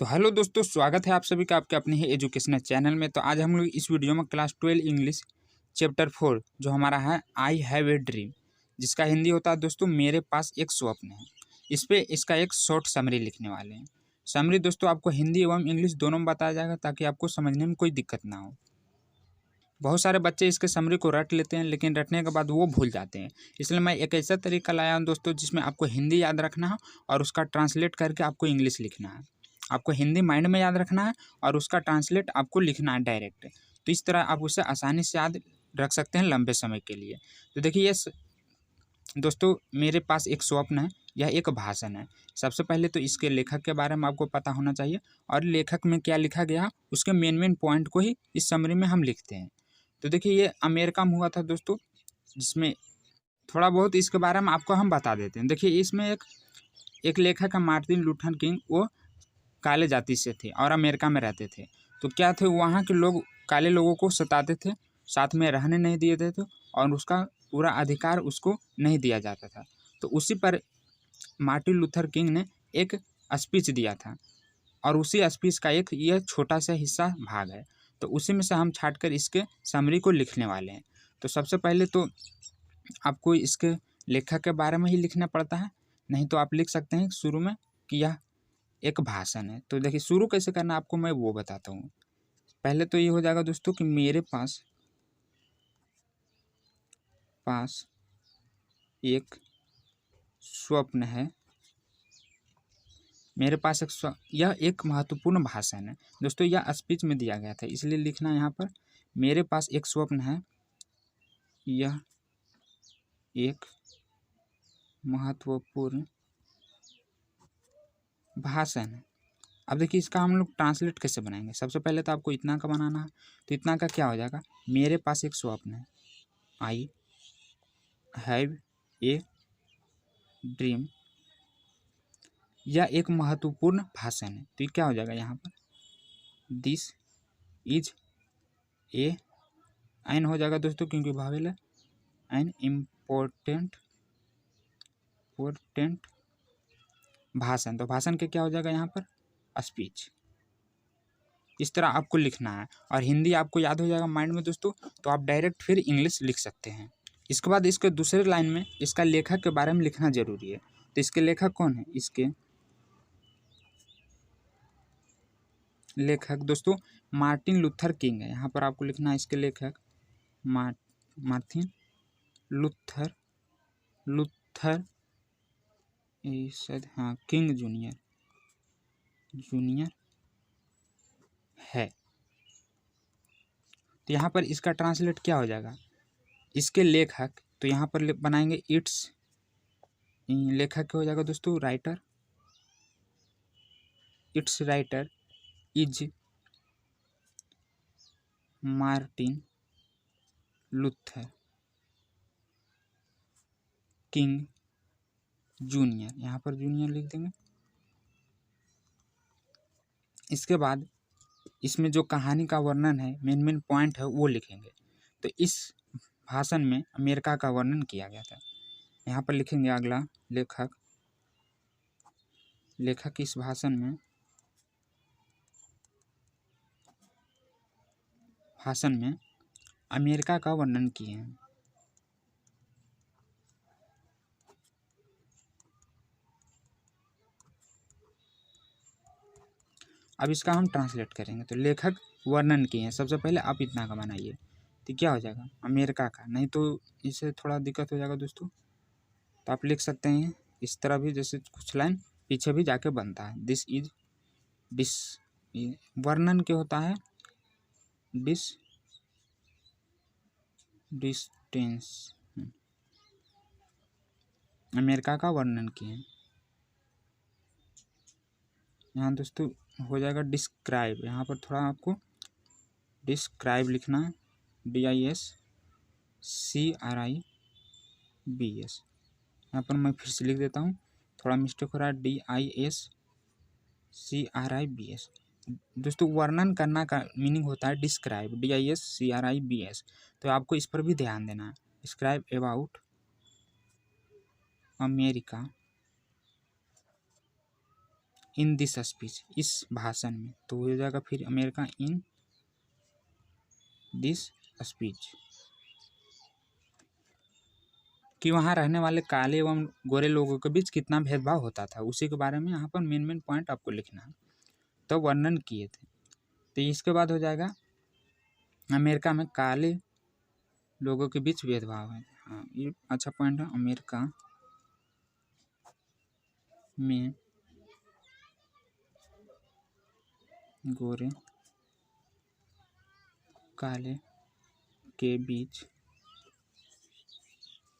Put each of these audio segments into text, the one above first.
तो हेलो दोस्तों, स्वागत है आप सभी का आपके अपने ही एजुकेशनल चैनल में। तो आज हम लोग इस वीडियो में क्लास 12 इंग्लिश चैप्टर 4 जो हमारा है आई हैव ए ड्रीम, जिसका हिंदी होता है दोस्तों मेरे पास एक स्वप्न है। इस पे इसका एक शॉर्ट समरी लिखने वाले हैं। समरी दोस्तों आपको हिंदी एवं इंग्लिश दोनों में बताया जाएगा ताकि आपको समझने में कोई दिक्कत ना हो। बहुत सारे बच्चे इसके समरी को रट लेते हैं, लेकिन रटने के बाद वो भूल जाते हैं। इसलिए मैं एक ऐसा तरीका लाया हूँ दोस्तों जिसमें आपको हिंदी याद रखना है और उसका ट्रांसलेट करके आपको इंग्लिश लिखना है। आपको हिंदी माइंड में याद रखना है और उसका ट्रांसलेट आपको लिखना है डायरेक्ट। तो इस तरह आप उसे आसानी से याद रख सकते हैं लंबे समय के लिए। तो देखिए ये दोस्तों मेरे पास एक स्वप्न है, यह एक भाषण है। सबसे पहले तो इसके लेखक के बारे में आपको पता होना चाहिए और लेखक में क्या लिखा गया उसके मेन पॉइंट को ही इस समरी में हम लिखते हैं। तो देखिए ये अमेरिका में हुआ था दोस्तों, जिसमें थोड़ा बहुत इसके बारे में आपको हम बता देते हैं। देखिए इसमें एक लेखक है मार्टिन लूथर किंग। वो काले जाति से थे और अमेरिका में रहते थे। तो क्या थे, वहाँ के लोग काले लोगों को सताते थे, साथ में रहने नहीं दिए थे और उसका पूरा अधिकार उसको नहीं दिया जाता था। तो उसी पर मार्टिन लूथर किंग ने एक स्पीच दिया था और उसी स्पीच का एक यह छोटा सा हिस्सा भाग है। तो उसी में से हम छांटकर इसके समरी को लिखने वाले हैं। तो सबसे पहले तो आपको इसके लेखक के बारे में ही लिखना पड़ता है, नहीं तो आप लिख सकते हैं शुरू में कि यह एक भाषण है। तो देखिए शुरू कैसे करना आपको मैं वो बताता हूँ। पहले तो ये हो जाएगा दोस्तों कि मेरे पास एक स्वप्न है। मेरे पास यह एक महत्वपूर्ण भाषण है दोस्तों, यह स्पीच में दिया गया था, इसलिए लिखना यहाँ पर मेरे पास एक स्वप्न है, यह एक महत्वपूर्ण भाषण है। अब देखिए इसका हम लोग ट्रांसलेट कैसे बनाएंगे। सबसे पहले तो आपको इतना का बनाना है। तो इतना का क्या हो जाएगा, मेरे पास एक स्वप्न है, आई हैव ए ड्रीम। यह एक महत्वपूर्ण भाषण है। तो ये क्या हो जाएगा यहाँ पर, दिस इज ए एन हो जाएगा दोस्तों क्योंकि भावेल है, एन इम्पोर्टेंट भाषण। तो भाषण के क्या हो जाएगा यहाँ पर, स्पीच। इस तरह आपको लिखना है और हिंदी आपको याद हो जाएगा माइंड में दोस्तों, तो आप डायरेक्ट फिर इंग्लिश लिख सकते हैं। इसके बाद इसके दूसरे लाइन में इसका लेखक के बारे में लिखना जरूरी है। तो इसके लेखक कौन है, इसके लेखक दोस्तों मार्टिन लूथर किंग है। यहाँ पर आपको लिखना है इसके लेखक मार्टिन लूथर शायद हाँ किंग जूनियर है। तो यहाँ पर इसका ट्रांसलेट क्या हो जाएगा, इसके लेखक। तो यहाँ पर बनाएंगे इट्स, लेखक क्या हो जाएगा दोस्तों, writer. It's writer is Martin Luther king junior. यहाँ पर जूनियर लिख देंगे। इसके बाद इसमें जो कहानी का वर्णन है, मेन पॉइंट है वो लिखेंगे। तो इस भाषण में अमेरिका का वर्णन किया गया था। यहाँ पर लिखेंगे अगला लेखक इस भाषण में अमेरिका का वर्णन किए हैं। अब इसका हम ट्रांसलेट करेंगे। तो लेखक वर्णन किए हैं, सबसे पहले आप इतना का बनाइए। तो क्या हो जाएगा, अमेरिका का, नहीं तो इससे थोड़ा दिक्कत हो जाएगा दोस्तों। तो आप लिख सकते हैं इस तरह भी, जैसे कुछ लाइन पीछे भी जाके बनता है। दिस इज वर्णन क्या होता है, डिस्टेंस, अमेरिका का वर्णन किए। यहाँ दोस्तों हो जाएगा डिस्क्राइब। यहाँ पर थोड़ा आपको डिस्क्राइब लिखना है, DISCRIBS। यहाँ पर मैं फिर से लिख देता हूँ, थोड़ा मिस्टेक हो रहा है, DISCRIBS। दोस्तों वर्णन करना का मीनिंग होता है डिस्क्राइब, DISCRIBS। तो आपको इस पर भी ध्यान देना है। Describe about America in this speech, इस भाषण में, तो हो जाएगा फिर अमेरिका इन दिस स्पीच। कि वहाँ रहने वाले काले एवं गोरे लोगों के बीच कितना भेदभाव होता था, उसी के बारे में यहाँ पर मेन पॉइंट आपको लिखना है, तो वर्णन किए थे। तो इसके बाद हो जाएगा अमेरिका में काले लोगों के बीच भेदभाव है। हाँ, ये अच्छा पॉइंट है। अमेरिका में गोरे काले के बीच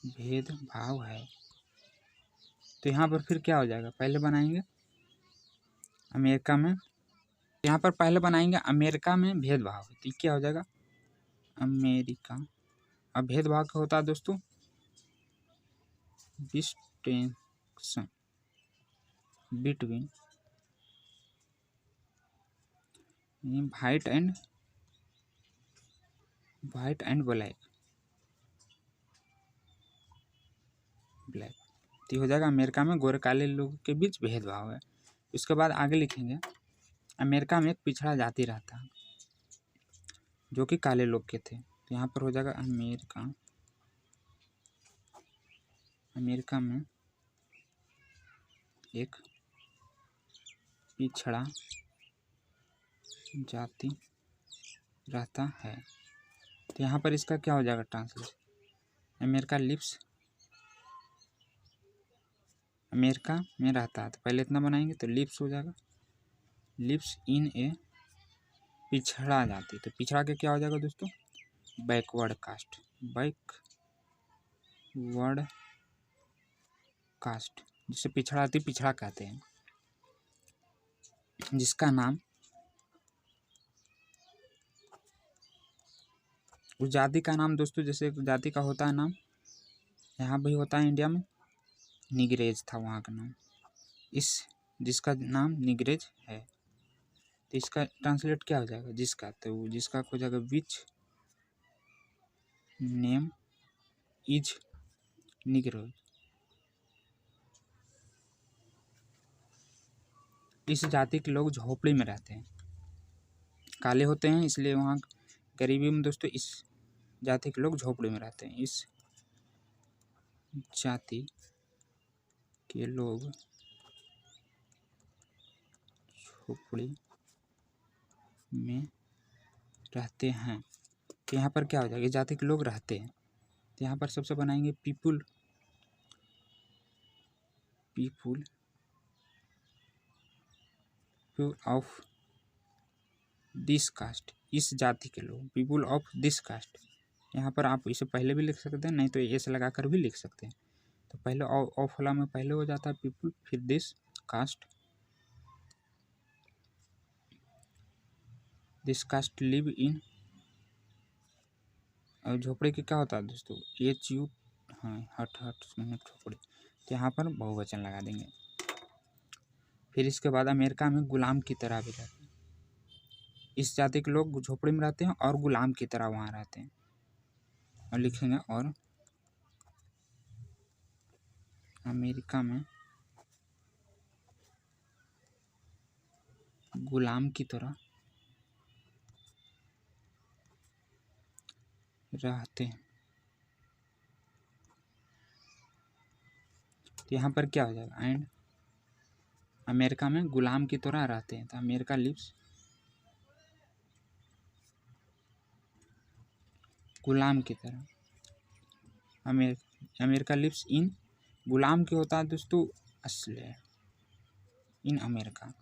भेदभाव है। तो यहाँ पर फिर क्या हो जाएगा, पहले बनाएंगे अमेरिका में, यहाँ पर पहले बनाएंगे अमेरिका में भेदभाव, तो क्या हो जाएगा अमेरिका। अब भेदभाव क्या होता है दोस्तों, distinction between white and black, तो हो जाएगा अमेरिका में गोरे काले लोगों के बीच भेदभाव है। उसके बाद आगे लिखेंगे अमेरिका में एक पिछड़ा जाति रहता है जो कि काले लोग के थे, तो यहाँ पर हो जाएगा अमेरिका में एक पिछड़ा जाति रहता है। तो यहाँ पर इसका क्या हो जाएगा ट्रांसलेशन, अमेरिका में रहता है, तो पहले इतना बनाएंगे तो लिव्स हो जाएगा, लिव्स इन ए पिछड़ा जाति, तो पिछड़ा के क्या हो जाएगा दोस्तों बैकवर्ड कास्ट, जिसे पिछड़ा जाति पिछड़ा कहते हैं, जिसका नाम उस जाति का नाम दोस्तों, जैसे जाति का होता है नाम, यहाँ भी होता है इंडिया में, निग्रेज था वहाँ का नाम, जिसका नाम निग्रेज है। तो इसका ट्रांसलेट क्या हो जाएगा, जिसका, तो जिसका हो जाएगा विच नेम इज निग्रो, इस जाति के लोग झोपड़ी में रहते हैं, काले होते हैं इसलिए वहाँ गरीबी में दोस्तों इस जाति के लोग झोपड़ी में रहते हैं, इस जाति के लोग झोपड़ी में रहते हैं। तो यहाँ पर क्या हो जाएगा, इस जाति के लोग रहते हैं, तो यहाँ पर सबसे बनाएंगे पीपुल ऑफ दिस कास्ट, इस जाति के लोग, पीपुल ऑफ दिस कास्ट। यहाँ पर आप इसे पहले भी लिख सकते हैं, नहीं तो एस लगाकर भी लिख सकते हैं। तो पहले ऑफ वाला में पहले हो जाता है पीपुल, फिर दिस कास्ट लिव इन, और झोपड़ी के क्या होता है दोस्तों HU, हाँ हट झोपड़ी, तो यहाँ पर बहुवचन लगा देंगे। फिर इसके बाद अमेरिका में गुलाम की तरह भी रहते हैं, इस जाति के लोग झोपड़ी में रहते हैं और गुलाम की तरह वहाँ रहते हैं, और लिखेंगे और अमेरिका में गुलाम की तरह रहते हैं। तो यहाँ पर क्या हो जाएगा, एंड अमेरिका में गुलाम की तरह रहते हैं, तो अमेरिका लिव्स गुलाम की तरह, अमेरिका लिव्स इन, गुलाम की होता है दोस्तों स्लेव इन अमेरिका।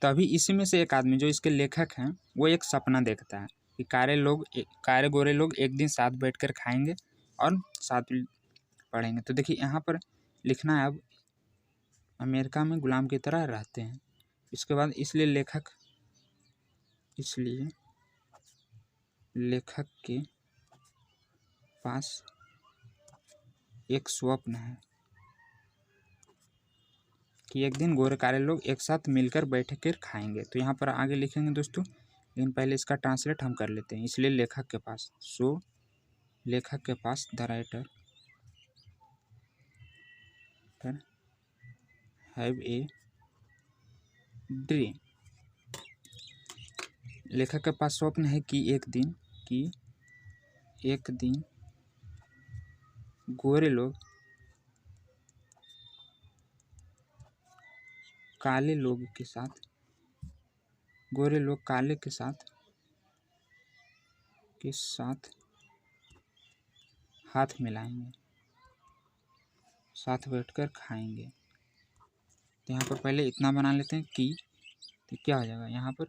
तभी इसी में से एक आदमी जो इसके लेखक हैं वो एक सपना देखता है कि कारे गोरे लोग एक दिन साथ बैठकर खाएंगे और साथ पढ़ेंगे। तो देखिए यहाँ पर लिखना है अब अमेरिका में गुलाम की तरह रहते हैं। इसके बाद इसलिए लेखक के पास एक स्वप्न है कि एक दिन गोरे काले लोग एक साथ मिलकर बैठ कर खाएंगे। तो यहाँ पर आगे लिखेंगे दोस्तों, लेकिन पहले इसका ट्रांसलेट हम कर लेते हैं। इसलिए लेखक के पास, लेखक के पास the writer have a dream. लेखक के पास स्वप्न है कि एक दिन गोरे लोग काले के साथ हाथ मिलाएंगे, साथ बैठकर खाएंगे। तो यहाँ पर पहले इतना बना लेते हैं कि, तो क्या हो जाएगा यहाँ पर,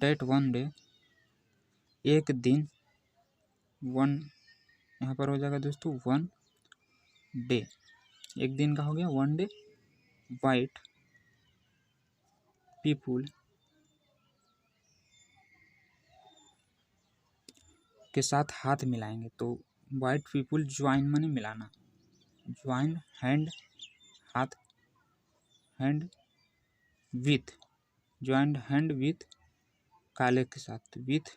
डेट वन डे, एक दिन, वन, यहाँ पर हो जाएगा दोस्तों वन डे, एक दिन का हो गया वन डे, वाइट पीपुल के साथ हाथ मिलाएंगे। तो वाइट पीपुल ज्वाइन माने मिलाना, ज्वाइन हैंड, हाथ, hand with, joint hand with काले के साथ, with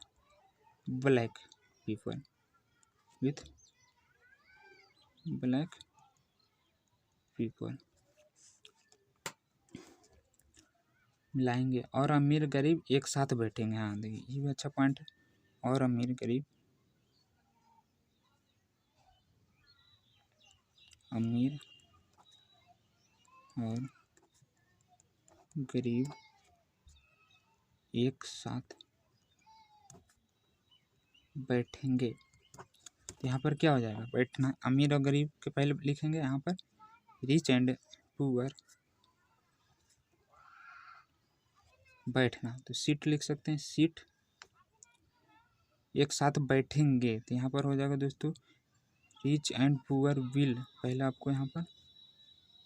black people, with black people मिलाएंगे। और अमीर गरीब एक साथ बैठेंगे। हाँ देखिए ये भी अच्छा पॉइंट है। और अमीर गरीब अमीर और गरीब एक साथ बैठेंगे। तो यहाँ पर क्या हो जाएगा, बैठना, अमीर और गरीब के पहले लिखेंगे यहाँ पर रिच एंड पुअर, बैठना, तो सीट लिख सकते हैं, सीट, एक साथ बैठेंगे। तो यहाँ पर हो जाएगा दोस्तों रिच एंड पुअर विल, पहले आपको यहाँ पर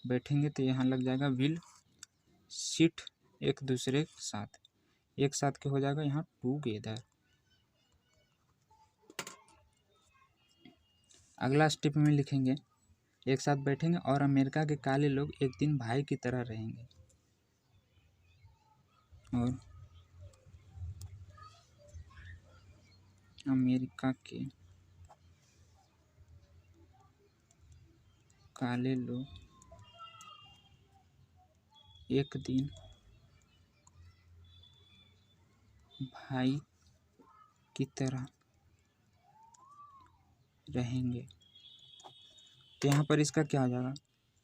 बैठेंगे तो यहाँ लग जाएगा विल सिट, एक दूसरे के साथ, एक साथ के हो जाएगा यहाँ टूगेदर। अगला स्टेप में लिखेंगे एक साथ बैठेंगे और अमेरिका के काले लोग एक दिन भाई की तरह रहेंगे। और अमेरिका के काले लोग एक दिन भाई की तरह रहेंगे। तो यहाँ पर इसका क्या हो जाएगा,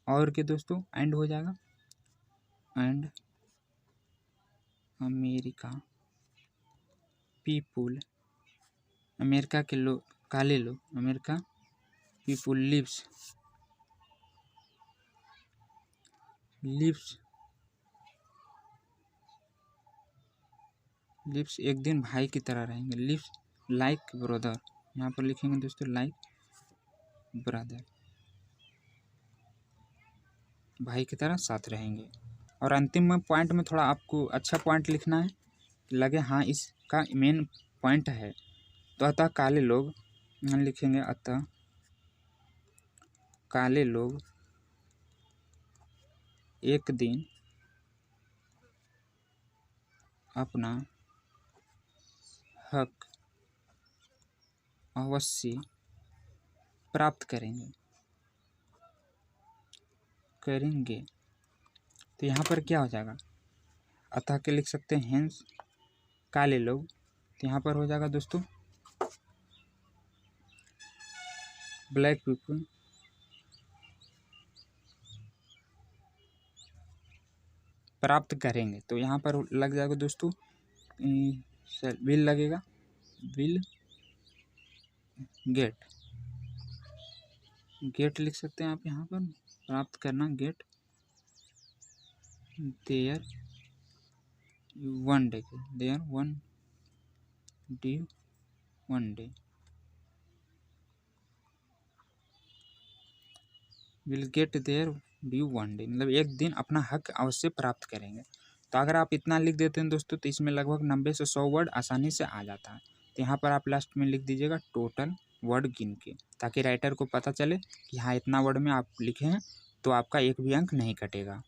और के दोस्तों एंड हो जाएगा, एंड अमेरिका पीपुल, अमेरिका के लोग, काले लोग, अमेरिका पीपुल लिव्स एक दिन भाई की तरह रहेंगे, लिव्स लाइक ब्रदर, यहाँ पर लिखेंगे दोस्तों लाइक ब्रदर, भाई की तरह साथ रहेंगे। और अंतिम में पॉइंट में थोड़ा आपको अच्छा पॉइंट लिखना है, लगे हाँ इसका मेन पॉइंट है। तो अतः काले लोग लिखेंगे, अतः काले लोग एक दिन अपना हक अवश्य प्राप्त करेंगे। तो यहाँ पर क्या हो जाएगा, अतः के लिख सकते हैं हेंस काले लोग, तो यहाँ पर हो जाएगा दोस्तों ब्लैक पीपल प्राप्त करेंगे। तो यहाँ पर लग जाएगा दोस्तों विल लगेगा, विल गेट लिख सकते हैं आप यहाँ पर, प्राप्त करना, get there one day, there one day will get there due one day, मतलब एक दिन अपना हक अवश्य प्राप्त करेंगे। तो अगर आप इतना लिख देते हैं दोस्तों तो इसमें लगभग 90 से 100 वर्ड आसानी से आ जाता है। तो यहाँ पर आप लास्ट में लिख दीजिएगा टोटल वर्ड गिन के, ताकि राइटर को पता चले कि हाँ इतना वर्ड में आप लिखे हैं, तो आपका एक भी अंक नहीं कटेगा।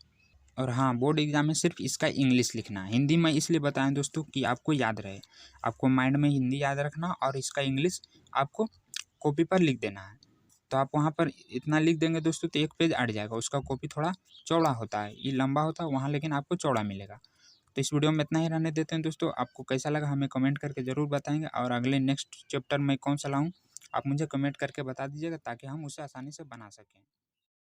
और हाँ बोर्ड एग्जाम में सिर्फ इसका इंग्लिश लिखना है, हिंदी में इसलिए बताएं दोस्तों कि आपको याद रहे, आपको माइंड में हिंदी याद रखना और इसका इंग्लिश आपको कॉपी पर लिख देना है। तो आप वहाँ पर इतना लिख देंगे दोस्तों तो एक पेज अट जाएगा। उसका कॉपी थोड़ा चौड़ा होता है, ये लंबा होता है वहाँ, लेकिन आपको चौड़ा मिलेगा। तो इस वीडियो में इतना ही रहने देते हैं दोस्तों। आपको कैसा लगा हमें कमेंट करके ज़रूर बताएंगे, और अगले नेक्स्ट चैप्टर में कौन सा लाऊँ आप मुझे कमेंट करके बता दीजिएगा ताकि हम उसे आसानी से बना सकें।